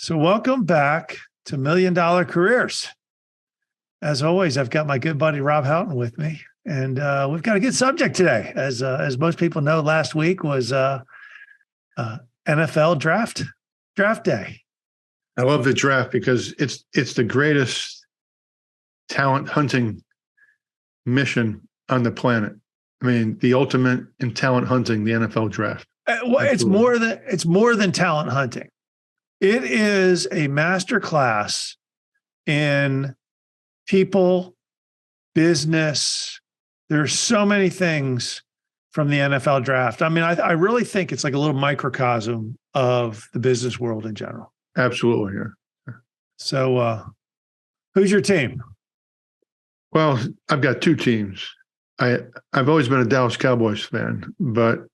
So welcome back to Million Dollar Careers. As always, I've got my good buddy Rob Houghton with me, and we've got a good subject today. As most people know, last week was NFL draft day. I love the draft because it's the greatest talent hunting mission on the planet. I mean, the ultimate in talent hunting, the NFL draft. Well, it's more than talent hunting. It is a master class in people, business. There's so many things from the NFL draft. I mean, I really think it's like a little microcosm of the business world in general. Absolutely. Yeah. So who's your team? Well, I've got two teams. I've always been a Dallas Cowboys fan, but,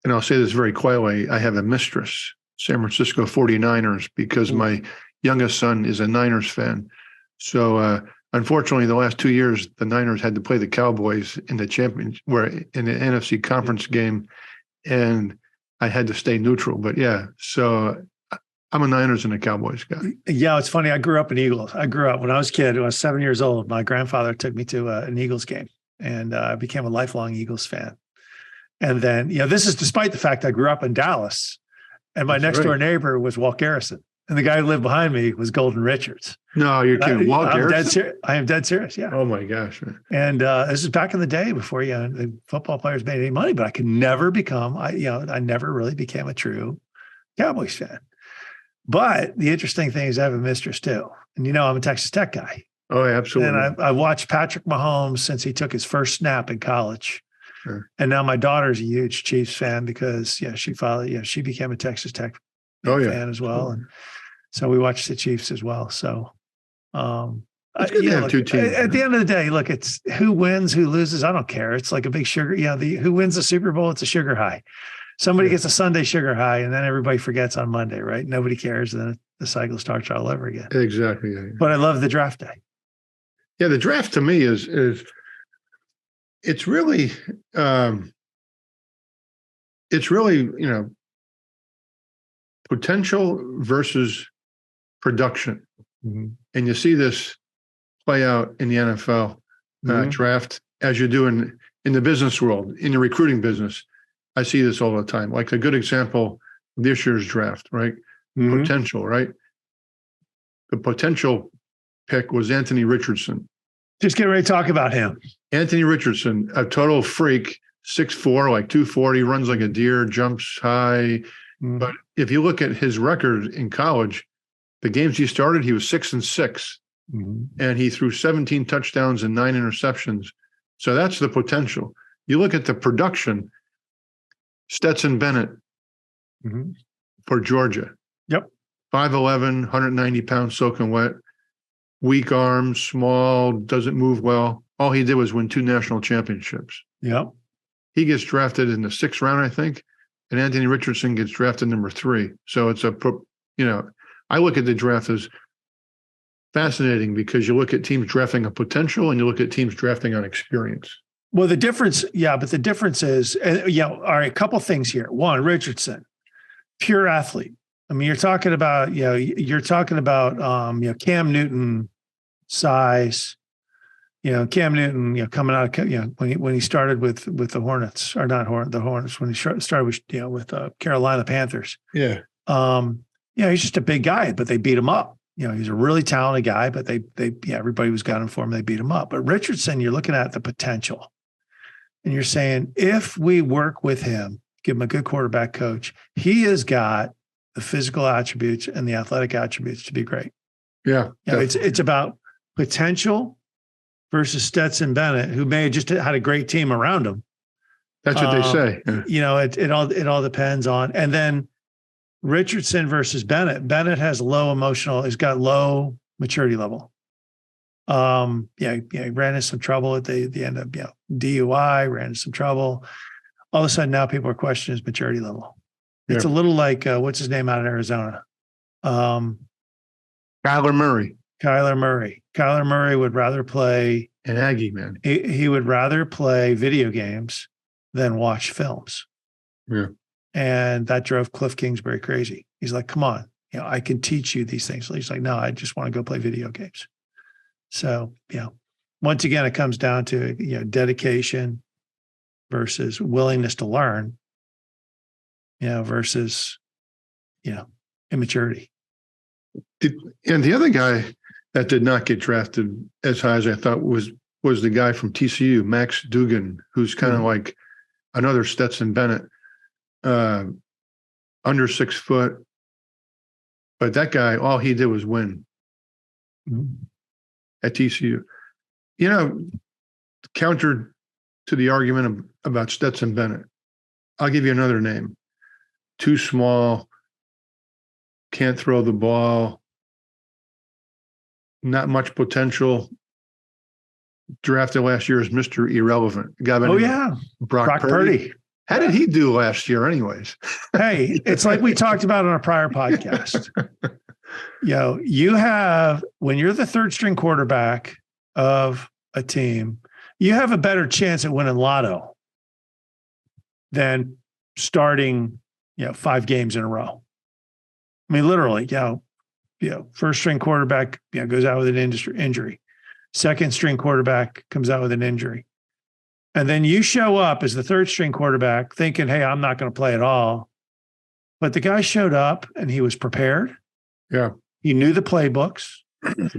and I'll say this very quietly, I have a mistress, San Francisco 49ers, because my youngest son is a Niners fan. So unfortunately, the last 2 years, the Niners had to play the Cowboys in the in the NFC conference game, and I had to stay neutral. But yeah, so I'm a Niners and a Cowboys guy. Yeah, it's funny. I grew up in Eagles. I grew up when I was a kid. When I was 7 years old, my grandfather took me to an Eagles game, and I became a lifelong Eagles fan. And then, this is despite the fact I grew up in Dallas, and my next door neighbor was Walt Garrison. And the guy who lived behind me was Golden Richards. No, you're kidding. Walt Garrison? I am dead serious, yeah. Oh, my gosh. Man. And this is back in the day before the football players made any money, but I could never become, I never really became a true Cowboys fan. But the interesting thing is I have a mistress too. And I'm a Texas Tech guy. Oh, absolutely. And I watched Patrick Mahomes since he took his first snap in college. Sure. And now my daughter's a huge Chiefs fan because she became a Texas Tech fan as well. And so we watched the Chiefs as well. So it's good to have two teams. At the end of the day, look, it's who wins, who loses. I don't care. It's like a big sugar. Who wins the Super Bowl, it's a sugar high. Somebody gets a Sunday sugar high, and then everybody forgets on Monday, right? Nobody cares. And then the cycle starts all over again. Exactly. Yeah. But I love the draft day. Yeah, the draft to me is it's really potential versus production. Mm-hmm. And you see this play out in the NFL draft as you do in the business world, in the recruiting business. I see this all the time. Like a good example, this year's draft, right? Mm-hmm. Potential, right? The potential pick was Anthony Richardson. Just getting ready to talk about him. Anthony Richardson, a total freak, 6'4", like 240, runs like a deer, jumps high. Mm-hmm. But if you look at his record in college, the games he started, he was 6-6, and he threw 17 touchdowns and 9 interceptions. So that's the potential. You look at the production, Stetson Bennett for Georgia. Yep. 5'11", 190 pounds, soaking wet, weak arms, small, doesn't move well. All he did was win 2 national championships. Yep. He gets drafted in the 6th round, I think, and Anthony Richardson gets drafted number 3. So it's I look at the draft as fascinating because you look at teams drafting a potential and you look at teams drafting on experience. Well, the difference is, all right, a couple things here. One, Richardson, pure athlete. I mean, you're talking about Cam Newton size, Cam Newton, coming out of, when he started with the Hornets, or not the Hornets, when he started with Carolina Panthers. Yeah. He's just a big guy, but they beat him up. He's a really talented guy, but everybody was gunning for him. They beat him up. But Richardson, you're looking at the potential. And you're saying, if we work with him, give him a good quarterback coach, he has got the physical attributes and the athletic attributes to be great. Yeah. It's about potential versus Stetson Bennett, who may have just had a great team around him. That's what they say. Yeah. It all depends on, and then Richardson versus Bennett. Bennett has he's got low maturity level. He ran into some trouble at the end of DUI, ran into some trouble. All of a sudden now people are questioning his maturity level. It's a little like what's his name out in Arizona? Kyler Murray. Kyler Murray would rather play an Aggie, man. He would rather play video games than watch films. Yeah. And that drove Cliff Kingsbury crazy. He's like, come on, I can teach you these things. He's like, no, I just want to go play video games. So, once again, it comes down to, dedication versus willingness to learn, versus, immaturity. And the other guy that did not get drafted as high as I thought was the guy from TCU, Max Dugan, who's kind of like another Stetson Bennett, under 6 foot. But that guy, all he did was win at TCU. Counter to the argument about Stetson Bennett, I'll give you another name. Too small, can't throw the ball, not much potential. Drafted last year as Mr. Irrelevant. Brock Purdy. How did he do last year anyways? Hey, it's like we talked about on a prior podcast. You have, when you're the third string quarterback of a team, you have a better chance at winning lotto than starting, 5 games in a row. I mean, literally, first string quarterback, goes out with an injury. Second string quarterback comes out with an injury. And then you show up as the third string quarterback thinking, hey, I'm not going to play at all. But the guy showed up and he was prepared. Yeah. He knew the playbooks.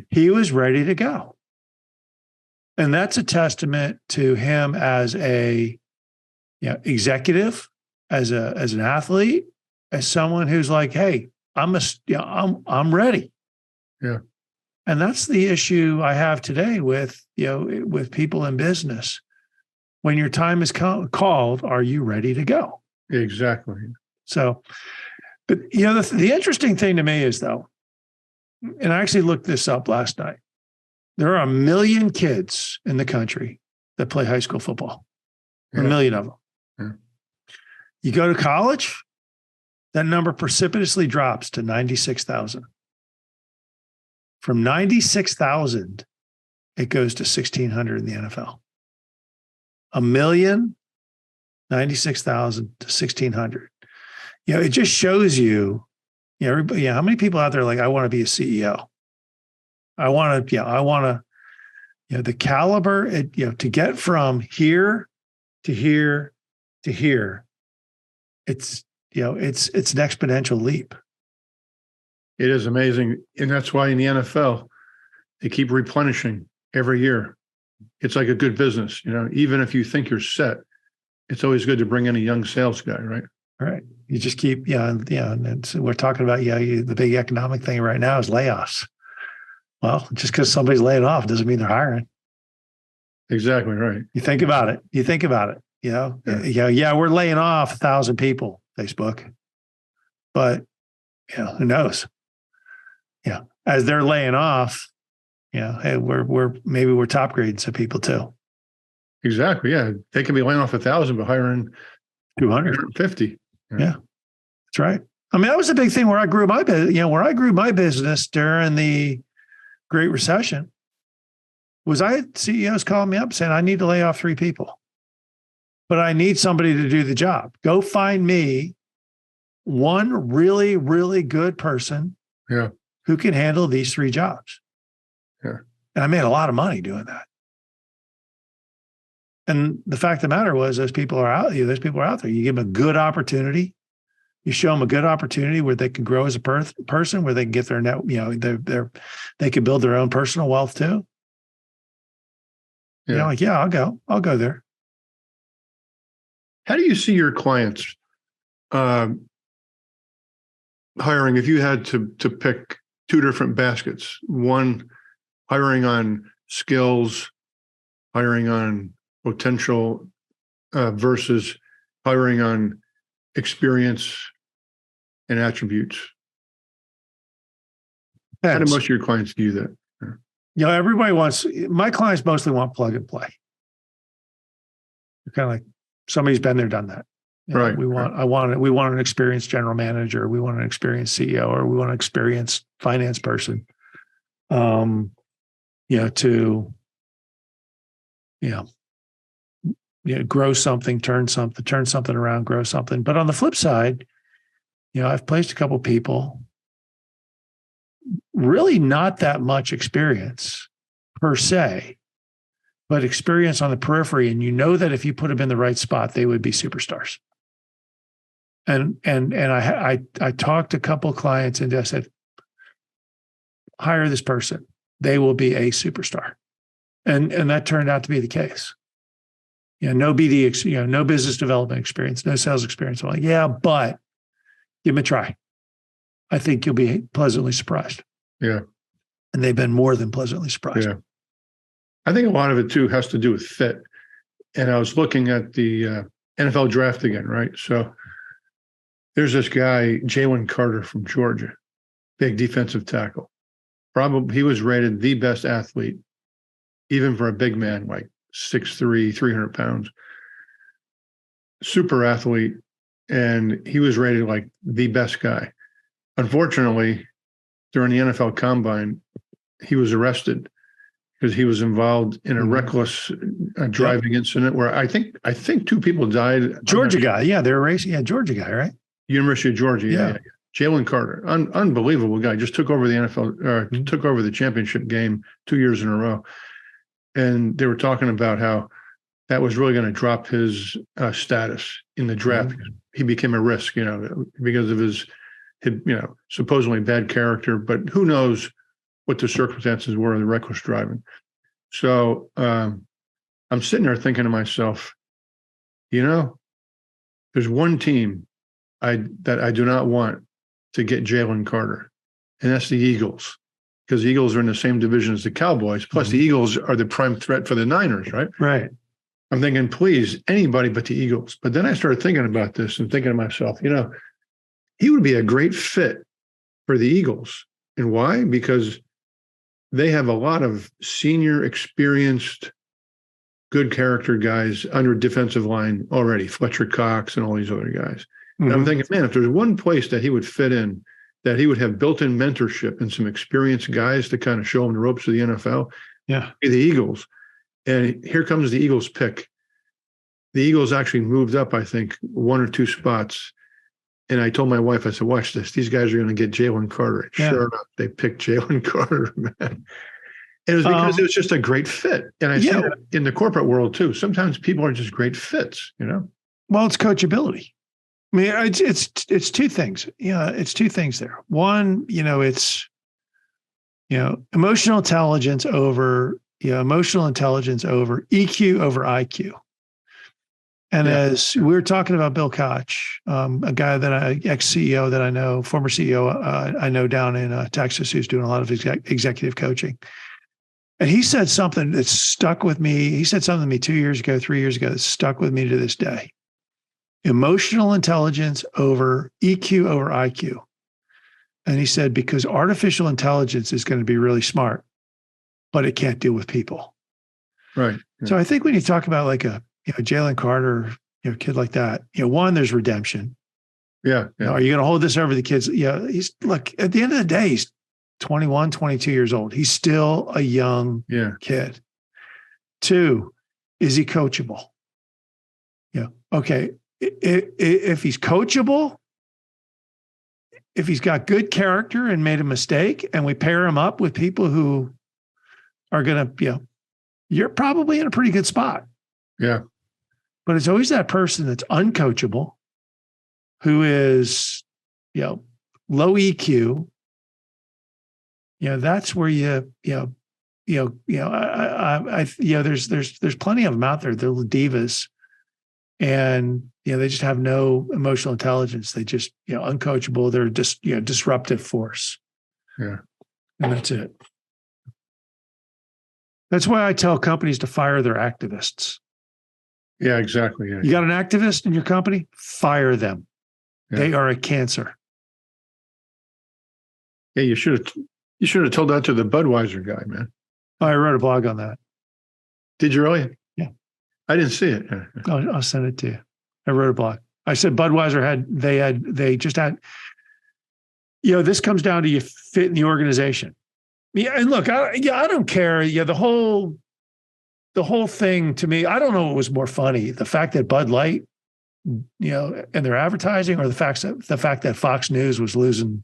He was ready to go. And that's a testament to him as a executive, as an athlete, as someone who's like, hey, I'm ready. Yeah. And that's the issue I have today with people in business. When your time is called, are you ready to go? Exactly. So, but the interesting thing to me is, though, and I actually looked this up last night, there are 1 million kids in the country that play high school football. Yeah. 1 million of them. Yeah. You go to college, that number precipitously drops to 96,000. From 96,000, it goes to 1,600 in the NFL. 1 million, 96,000 to 1,600. It just shows you, everybody, how many people out there are like, I want to be a CEO. I want to, the caliber, to get from here to here to here, it's an exponential leap. It is amazing. And that's why in the NFL, they keep replenishing every year. It's like a good business, even if you think you're set, it's always good to bring in a young sales guy, right? Right. You just keep, and so we're talking about, the big economic thing right now is layoffs. Well, just because somebody's laying off doesn't mean they're hiring. Exactly right. You think about it. We're laying off 1,000 people, Facebook, but who knows? As they're laying off, hey, we're top grading some people too. Exactly. Yeah, they can be laying off 1,000, but hiring 250. Yeah, that's right. I mean, that was a big thing where I grew my business. Where I grew my business during the Great Recession was I had CEOs calling me up saying, I need to lay off 3 people, but I need somebody to do the job. Go find me one really, really good person who can handle these 3 jobs. Yeah. And I made a lot of money doing that. And the fact of the matter was, those people are out there. You give them a good opportunity. You show them a good opportunity where they can grow as a person, where they can get their net, they can build their own personal wealth too. Yeah. I'll go there. How do you see your clients hiring? If you had to pick 2 different baskets, one hiring on skills, hiring on potential versus hiring on experience and attributes. How do most of your clients view that? My clients mostly want plug and play. They're kind of like, somebody's been there, done that. Right. We want an experienced general manager. We want an experienced CEO, or we want an experienced finance person. Grow something, turn something around, grow something. But on the flip side, I've placed a couple people really not that much experience per se, but experience on the periphery. And you know that if you put them in the right spot, they would be superstars. And I talked to a couple of clients and I said, hire this person. They will be a superstar. And that turned out to be the case. No BD, no business development experience, no sales experience. I'm like, yeah, but give them a try. I think you'll be pleasantly surprised. Yeah. And they've been more than pleasantly surprised. Yeah. I think a lot of it too has to do with fit. And I was looking at the NFL draft again, right? So there's this guy, Jalen Carter from Georgia, big defensive tackle. Probably he was rated the best athlete, even for a big man, like 6'3", 300 pounds. Super athlete. And he was rated like the best guy. Unfortunately, during the NFL Combine, he was arrested because he was involved in a reckless driving incident where I think 2 people died. Georgia guy. Yeah, they were racing. Yeah, Georgia guy, right? University of Georgia. Yeah. Jalen Carter, unbelievable guy, just took over the NFL, took over the championship game 2 years in a row. And they were talking about how that was really going to drop his status in the draft. He became a risk, because of his supposedly bad character, but who knows what the circumstances were of the reckless driving. So I'm sitting there thinking to myself, there's one team that I do not want to get Jalen Carter, and that's the Eagles, because the Eagles are in the same division as the Cowboys. Plus, the Eagles are the prime threat for the Niners, right? Right. I'm thinking, please, anybody but the Eagles. But then I started thinking about this and thinking to myself, he would be a great fit for the Eagles. And why? Because they have a lot of senior, experienced, good character guys under defensive line already, Fletcher Cox and all these other guys. And I'm thinking, man, if there's one place that he would fit in, that he would have built-in mentorship and some experienced guys to kind of show him the ropes of the NFL, the Eagles. And here comes the Eagles pick. The Eagles actually moved up, I think, 1 or 2 spots. And I told my wife, I said, watch this. These guys are going to get Jalen Carter. And sure enough, they picked Jalen Carter, man. And it was because it was just a great fit. And I see that in the corporate world too. Sometimes people are just great fits, Well, it's coachability. I mean, it's 2 things. It's 2 things there. One, it's, emotional intelligence over EQ over IQ. And as we were talking about Bill Koch, a guy ex-CEO that I know, former CEO I know down in Texas, who's doing a lot of executive coaching. And he said something that stuck with me. He said something to me 2 years ago, 3 years ago, that stuck with me to this day. Emotional intelligence over EQ over IQ. And he said, because artificial intelligence is going to be really smart, but it can't deal with people. Right. Yeah. So I think when you talk about like a Jalen Carter, kid like that, one, there's redemption. Yeah. Are you going to hold this over the kids? Yeah. At the end of the day, he's 21, 22 years old. He's still a young kid. 2, is he coachable? Okay. If he's coachable, if he's got good character and made a mistake, and we pair him up with people who are going to, you're probably in a pretty good spot. Yeah. But it's always that person that's uncoachable, who is, low EQ. That's where there's plenty of them out there. They're divas, and they just have no emotional intelligence. They just uncoachable. They're just disruptive force. Yeah, and that's it. That's why I tell companies to fire their activists. Yeah, exactly. Yeah. You got an activist in your company? Fire them. Yeah. They are a cancer. Yeah, you should have told that to the Budweiser guy, man. Oh, I wrote a blog on that. Did you really? Yeah. I didn't see it. I'll send it to you. I wrote a blog. I said Budweiser they just had, this comes down to you fit in the organization. Yeah, and look, I don't care. Yeah, the whole thing to me, I don't know what was more funny, the fact that Bud Light, and their advertising, or the fact that Fox News was losing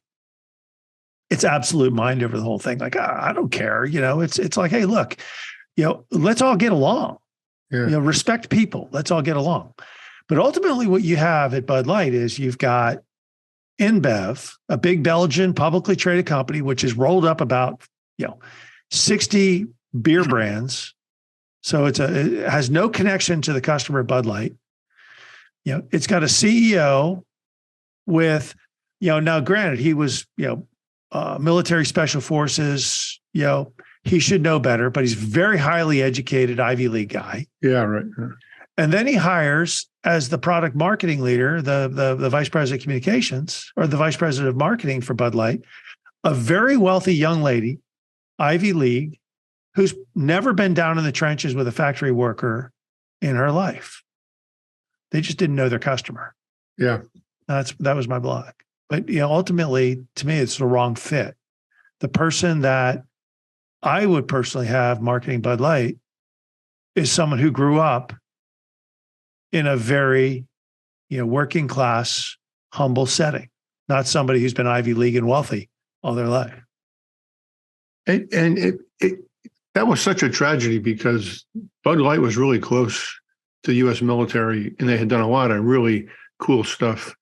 it's absolute mind over the whole thing. Like, I don't care. It's like, hey, look, let's all get along. Yeah. Respect people. Let's all get along. But ultimately, what you have at Bud Light is you've got InBev, a big Belgian publicly traded company, which has rolled up about 60 beer brands. So it has no connection to the customer at Bud Light. It's got a CEO with, now granted, he was, military special forces, he should know better, but he's very highly educated Ivy League guy. Yeah, right. Yeah. And then he hires as the product marketing leader, the vice president of communications or the vice president of marketing for Bud Light, a very wealthy young lady, Ivy League, who's never been down in the trenches with a factory worker in her life. They just didn't know their customer. Yeah. That was my blog. But ultimately, to me, it's the wrong fit. The person that I would personally have marketing Bud Light is someone who grew up in a very, working class, humble setting, not somebody who's been Ivy League and wealthy all their life. And that was such a tragedy because Bud Light was really close to the U.S. military, and they had done a lot of really cool stuff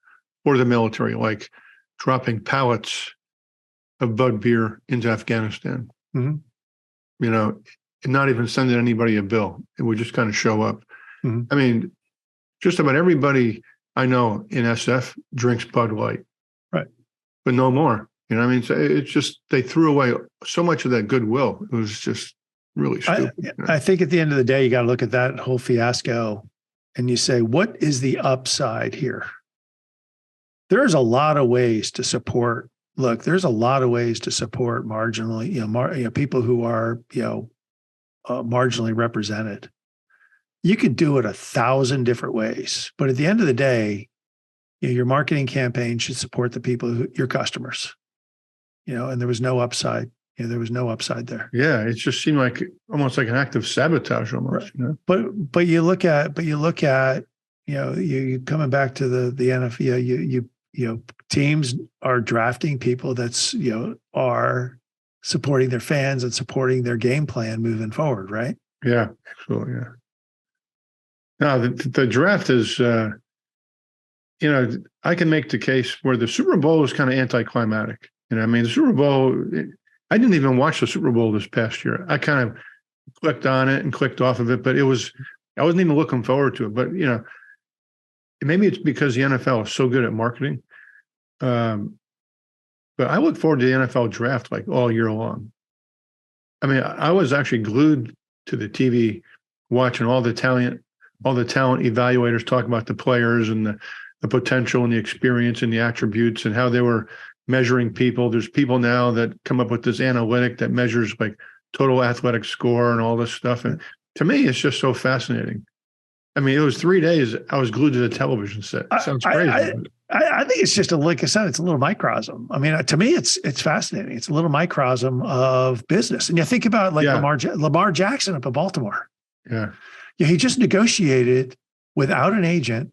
for the military, like dropping pallets of Bud beer into Afghanistan. Mm-hmm. And not even sending anybody a bill. It would just kind of show up. Mm-hmm. I mean, just about everybody I know in SF drinks Bud Light. Right. But no more. So it's just, they threw away so much of that goodwill. It was just really stupid. I think at the end of the day, you got to look at that whole fiasco and you say, what is the upside here? There's a lot of ways to support. Look, there's a lot of ways to support marginally, people who are, marginally represented. You could do it 1,000 different ways, but at the end of the day, your marketing campaign should support the people your customers. And there was no upside. There was no upside there. Yeah, it just seemed like almost like an act of sabotage, almost. Right. But you look at you coming back to the NFL. Teams are drafting people that's are supporting their fans and supporting their game plan moving forward, right? Yeah, absolutely. Yeah. Now the draft is, I can make the case where the Super Bowl is kind of anticlimactic. The Super Bowl, I didn't even watch the Super Bowl this past year. I kind of clicked on it and clicked off of it, but I wasn't even looking forward to it. But, maybe it's because the NFL is so good at marketing. But I look forward to the NFL draft like all year long. I was actually glued to the TV watching all the talent evaluators talk about the players and the potential and the experience and the attributes and how they were measuring people. There's people now that come up with this analytic that measures like total athletic score and all this stuff. And to me, it's just so fascinating. It was 3 days. I was glued to the television set. It sounds crazy. I think it's just like I said, it's a little microcosm. To me, it's fascinating. It's a little microcosm of business. And you think about Lamar Jackson up in Baltimore. Yeah. He just negotiated without an agent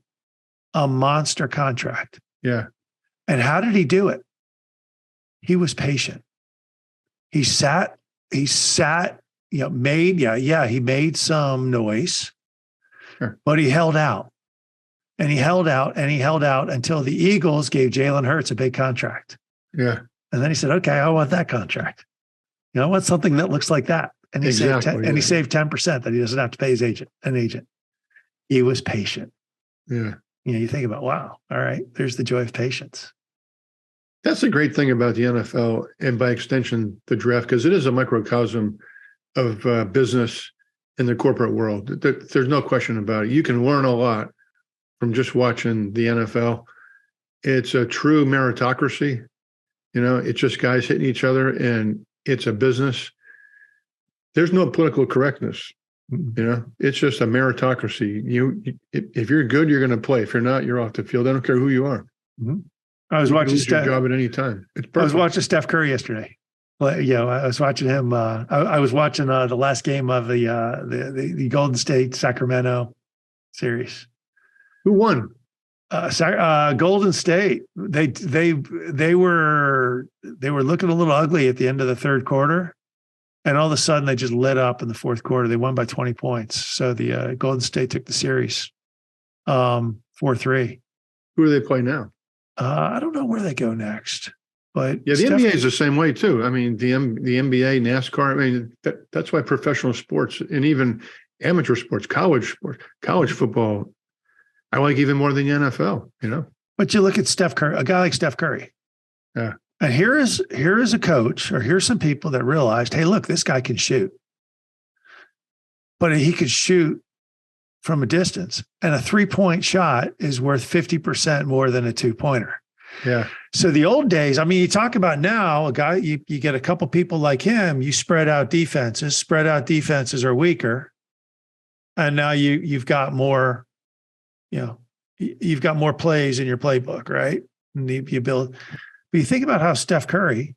a monster contract. Yeah. And how did he do it? He was patient. He sat, he made some noise, sure, but he held out and he held out and he held out until the Eagles gave Jalen Hurts a big contract. Yeah. And then he said, okay, I want that contract. I want something that looks like that. And he saved 10% that he doesn't have to pay an agent. He was patient. Yeah. You think about, wow, all right, there's the joy of patience. That's the great thing about the NFL and by extension, the draft, because it is a microcosm of business in the corporate world. There's no question about it. You can learn a lot from just watching the NFL. It's a true meritocracy. It's just guys hitting each other and it's a business. There's no political correctness. It's just a meritocracy. If you're good, you're going to play. If you're not, you're off the field. I don't care who you are. Mm-hmm. I was watching your job at any time. I was watching Steph Curry yesterday. I was watching him. I was watching the last game of the Golden State Sacramento series. Who won? Golden State. They were looking a little ugly at the end of the third quarter, and all of a sudden they just lit up in the fourth quarter. They won by 20 points. So the Golden State took the series 4-3. Who do they play now? I don't know where they go next, but yeah, the NBA is the same way too. I mean, the NBA, NASCAR. I mean, that's why professional sports and even amateur sports, college football, I like even more than the NFL. You know. But you look at Steph Curry, a guy like Steph Curry. Yeah. And here is a coach, or here's some people that realized, hey, look, this guy can shoot, but he could shoot from a distance, and a 3-point shot is worth 50% more than a 2-pointer. Yeah. So the old days, I mean, you talk about now, a guy, you get a couple people like him, you spread out defenses are weaker. And now you've got more, you've got more plays in your playbook, right? And you build, but you think about how Steph Curry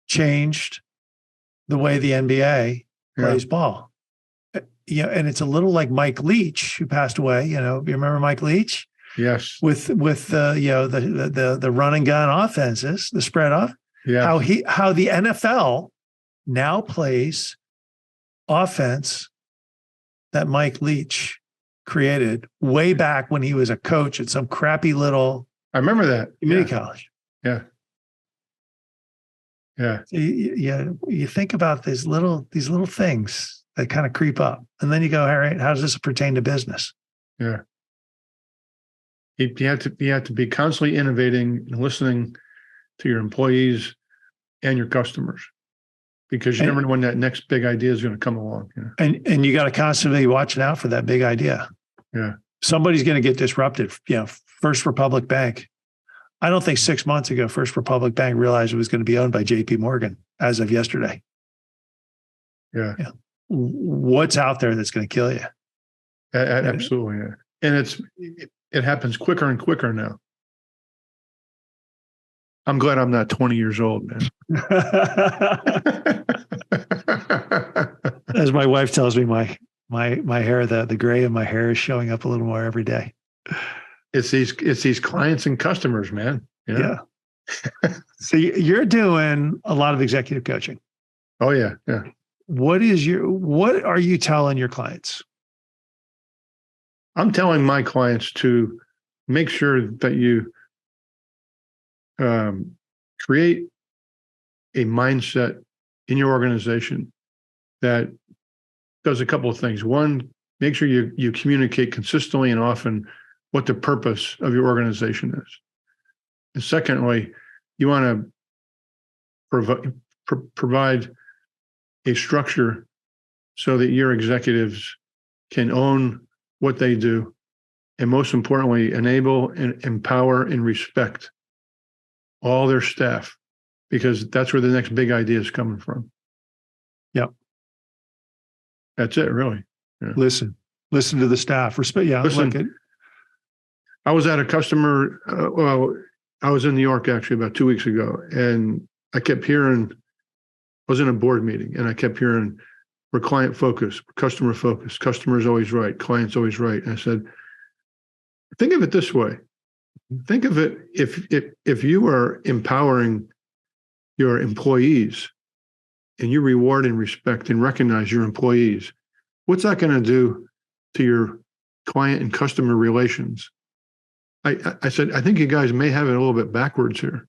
changed the way the NBA plays ball. And it's a little like Mike Leach, who passed away. You remember Mike Leach? Yes. With the run and gun offenses, the spread off. Yeah. How the NFL now plays offense that Mike Leach created way back when he was a coach at some crappy little. I remember that community college. Yeah. Yeah. So you think about these little things that kind of creep up, and then you go, all right, how does this pertain to business? Yeah. You have to be constantly innovating and listening to your employees and your customers, because you never know when that next big idea is going to come along. And you got to constantly be watching out for that big idea. Yeah. Somebody's going to get disrupted. First Republic Bank. I don't think 6 months ago, First Republic Bank realized it was going to be owned by JP Morgan as of yesterday. Yeah. What's out there that's going to kill you? Absolutely. Yeah. And it happens quicker and quicker now. I'm glad I'm not 20 years old, man. As my wife tells me, my hair, the gray in my hair is showing up a little more every day. It's these clients and customers, man. Yeah. So you're doing a lot of executive coaching. Oh yeah. Yeah. What are you telling your clients? I'm telling my clients to make sure that you create a mindset in your organization that does a couple of things. One, make sure you communicate consistently and often what the purpose of your organization is. And secondly, you want to provide a structure so that your executives can own what they do, and most importantly, enable and empower and respect all their staff, because that's where the next big idea is coming from. Yep. That's it, really. Yeah. Listen to the staff. Respect. Yeah. Listen, I was at a customer. I was in New York actually about 2 weeks ago, and I kept hearing. I was in a board meeting, and I kept hearing, "We're client focused, we're customer focused. Customer's always right, client's always right." And I said, "Think of it this way. Think of it if you are empowering your employees, and you reward and respect and recognize your employees, what's that going to do to your client and customer relations?" I said, "I think you guys may have it a little bit backwards here.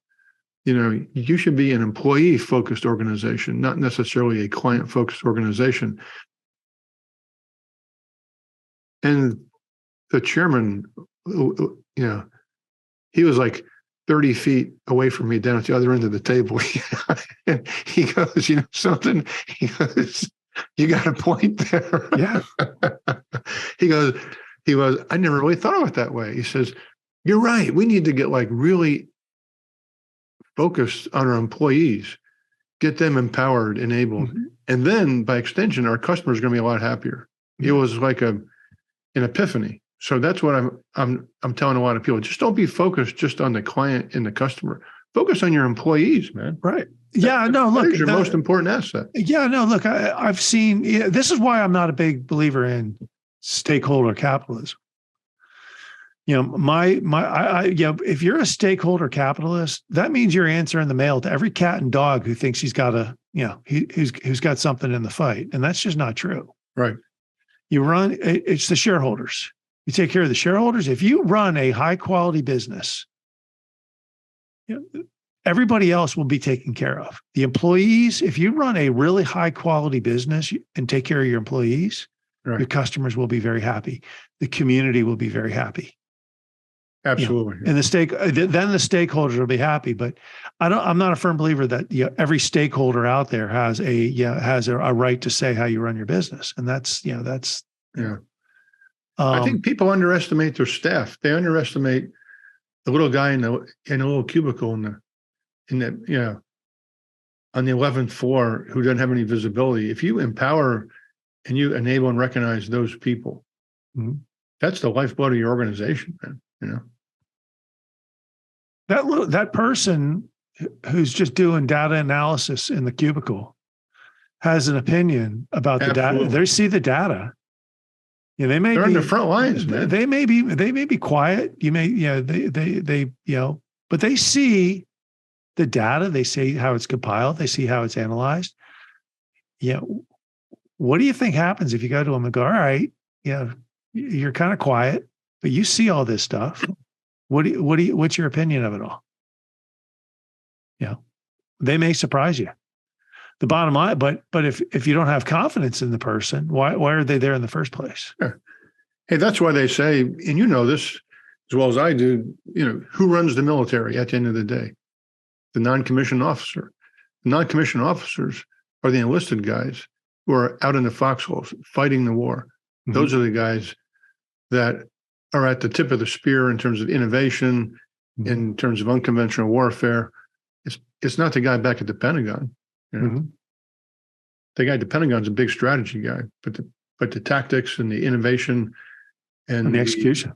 You should be an employee-focused organization, not necessarily a client-focused organization." And the chairman, he was like 30 feet away from me down at the other end of the table. And he goes, something? He goes, "You got a point there." Yeah. He goes, "I never really thought of it that way." He says, "You're right. We need to get really focused on our employees, get them empowered, enabled. Mm-hmm. And then by extension, our customers are going to be a lot happier." Mm-hmm. It was like an epiphany. So that's what I'm telling a lot of people. Just don't be focused just on the client and the customer. Focus on your employees, man. Right. Yeah. Look, that is your most important asset. Yeah. No, look, I've seen, this is why I'm not a big believer in stakeholder capitalism. If you're a stakeholder capitalist, that means you're answering the mail to every cat and dog who thinks he's got who's got something in the fight. And that's just not true. Right. It's the shareholders. You take care of the shareholders. If you run a high quality business, everybody else will be taken care of. The employees, if you run a really high quality business and take care of your employees, your customers will be very happy. The community will be very happy. Absolutely. And then the stakeholders will be happy. But I'm not a firm believer that every stakeholder out there has a right to say how you run your business. And that's. I think people underestimate their staff. They underestimate the little guy in a little cubicle on the 11th floor who doesn't have any visibility. If you empower and you enable and recognize those people, that's the lifeblood of your organization, man. That person who's just doing data analysis in the cubicle has an opinion about the data. They see the data. They're in the front lines, man. They may be quiet. But they see the data. They see how it's compiled. They see how it's analyzed. What do you think happens if you go to them and go, all right, you're kind of quiet, but you see all this stuff. What's your opinion of it all? They may surprise you. The bottom line, but if you don't have confidence in the person, why are they there in the first place? Sure. Hey, that's why they say, and you know this as well as I do, who runs the military at the end of the day? The non-commissioned officer. The non-commissioned officers are the enlisted guys who are out in the foxholes fighting the war. Mm-hmm. Those are the guys that are at the tip of the spear in terms of innovation, in terms of unconventional warfare. It's not the guy back at the Pentagon. The guy at the Pentagon's a big strategy guy, but the tactics and the innovation and the execution,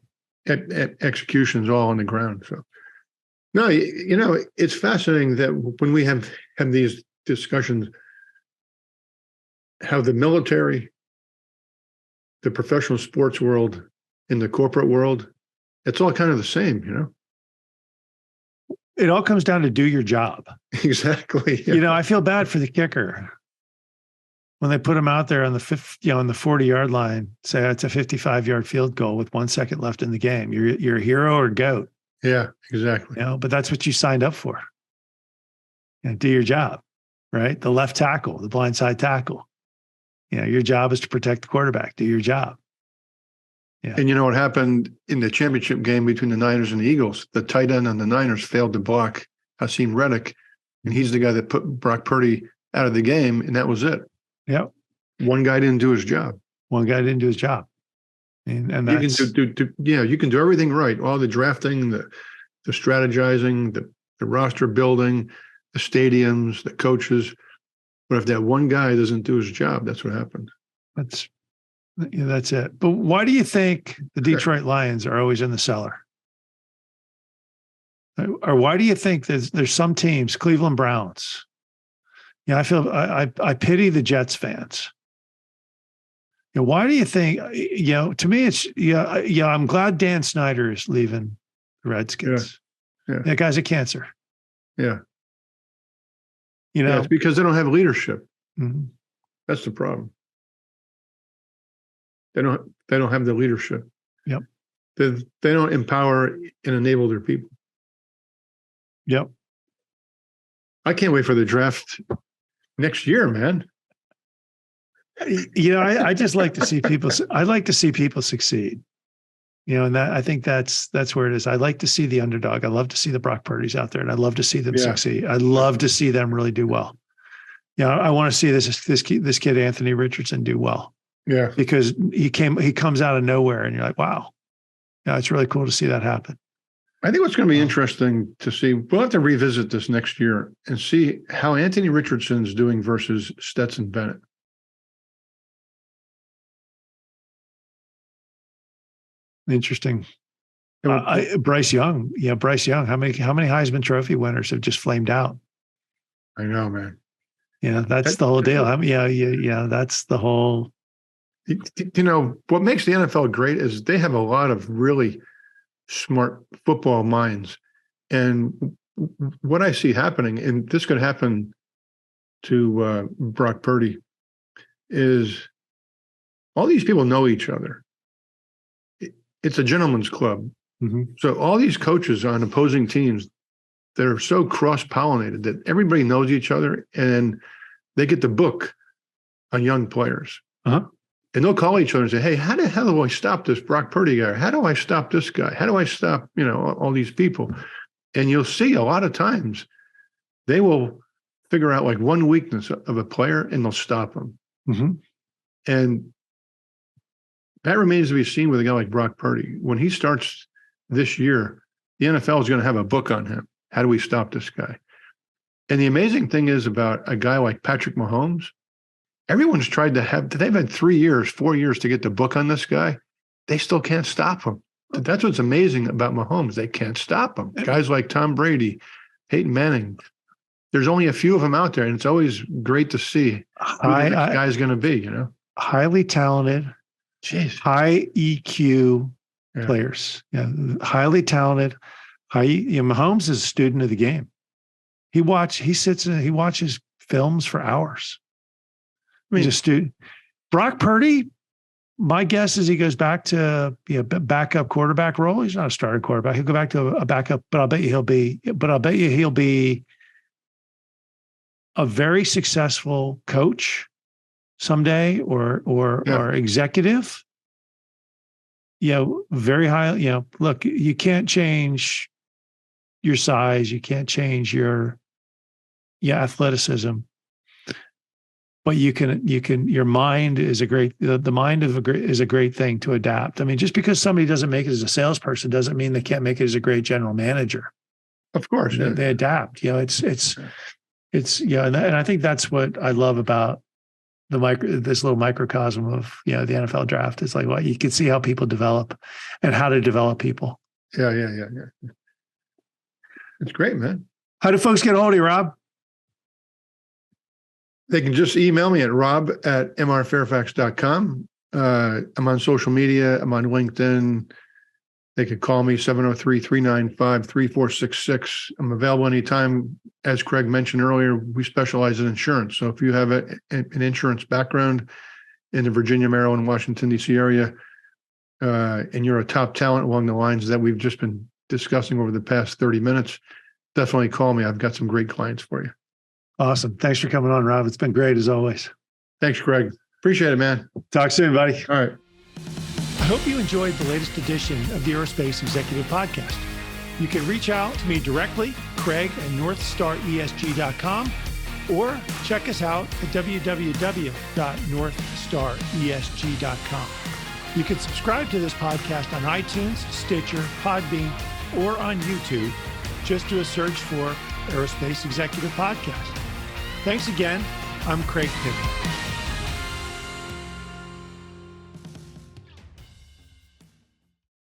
execution's all on the ground. So, no, it's fascinating that when we have these discussions, how the military, the professional sports world, in the corporate world, it's all kind of the same, It all comes down to do your job. Exactly. Yeah. I feel bad for the kicker when they put him out there on the on the 40-yard line. Say it's a 55-yard field goal with 1 second left in the game. You're a hero or goat. Yeah, exactly. But that's what you signed up for. Do your job, right? The left tackle, the blindside tackle. Your job is to protect the quarterback. Do your job. Yeah. And you know what happened in the championship game between the Niners and the Eagles? The tight end on the Niners failed to block Hakeem Reddick, and he's the guy that put Brock Purdy out of the game, and that was it. Yep. One guy didn't do his job. And that's, you can do everything right. All the drafting, the strategizing, the roster building, the stadiums, the coaches. But if that one guy doesn't do his job, that's what happened. That's it. But why do you think the Detroit Lions are always in the cellar? Or why do you think there's some teams, Cleveland Browns? I pity the Jets fans. Why do you think, to me, it's, I'm glad Dan Snyder is leaving the Redskins. Yeah. That guy's a cancer. Yeah. It's because they don't have leadership. Mm-hmm. That's the problem. They don't have the leadership. Yep. They don't empower and enable their people. Yep. I can't wait for the draft next year, man. I just like to see people. I like to see people succeed. And I think that's where it is. I like to see the underdog. I love to see the Brock Purdy's out there, and I love to see them succeed. I love to see them really do well. I want to see this kid Anthony Richardson do well. Yeah, because he comes out of nowhere, and you're like, wow, it's really cool to see that happen. I think what's going to be interesting to see. We'll have to revisit this next year and see how Anthony Richardson's doing versus Stetson Bennett. Interesting. Bryce Young. Bryce Young. How many Heisman Trophy winners have just flamed out? I know, man. That's the whole deal. That's the whole. What makes the NFL great is they have a lot of really smart football minds. And what I see happening, and this could happen to Brock Purdy, is all these people know each other. It's a gentleman's club. Mm-hmm. So all these coaches on opposing teams that are so cross-pollinated that everybody knows each other, and they get the book on young players. Uh-huh. And they'll call each other and say, hey, how the hell do I stop this Brock Purdy guy? How do I stop this guy? How do I stop, all these people? And you'll see a lot of times they will figure out like one weakness of a player and they'll stop them. Mm-hmm. And that remains to be seen with a guy like Brock Purdy. When he starts this year, the NFL is going to have a book on him. How do we stop this guy? And the amazing thing is about a guy like Patrick Mahomes, everyone's tried to they've had 3 years, 4 years to get the book on this guy. They still can't stop him. That's what's amazing about Mahomes. They can't stop him. Guys like Tom Brady, Peyton Manning, there's only a few of them out there. And it's always great to see who the next guy's going to be, Highly talented, high EQ players. Yeah, highly talented. Mahomes is a student of the game. He watches films for hours. He's a student. Brock Purdy, my guess is he goes back to backup quarterback role. He's not a starting quarterback. He'll go back to a backup, but I'll bet you he'll be a very successful coach someday or executive. Very high, look, you can't change your size, you can't change your athleticism. But you can, your mind is the mind is a great thing to adapt. I mean, just because somebody doesn't make it as a salesperson doesn't mean they can't make it as a great general manager. Of course. They adapt, it's and I think that's what I love about this little microcosm of, the NFL draft. It's like, you can see how people develop and how to develop people. Yeah. It's great, man. How do folks get a hold of you, Rob? They can just email me at rob@mrfairfax.com. I'm on social media. I'm on LinkedIn. They could call me 703-395-3466. I'm available anytime. As Craig mentioned earlier, we specialize in insurance. So if you have an insurance background in the Virginia, Maryland, Washington, D.C. area, and you're a top talent along the lines that we've just been discussing over the past 30 minutes, definitely call me. I've got some great clients for you. Awesome. Thanks for coming on, Rob. It's been great as always. Thanks, Craig. Appreciate it, man. Talk soon, buddy. All right. I hope you enjoyed the latest edition of the Aerospace Executive Podcast. You can reach out to me directly, Craig at northstaresg.com, or check us out at www.northstaresg.com. You can subscribe to this podcast on iTunes, Stitcher, Podbean, or on YouTube. Just do a search for Aerospace Executive Podcast. Thanks again. I'm Craig Piven.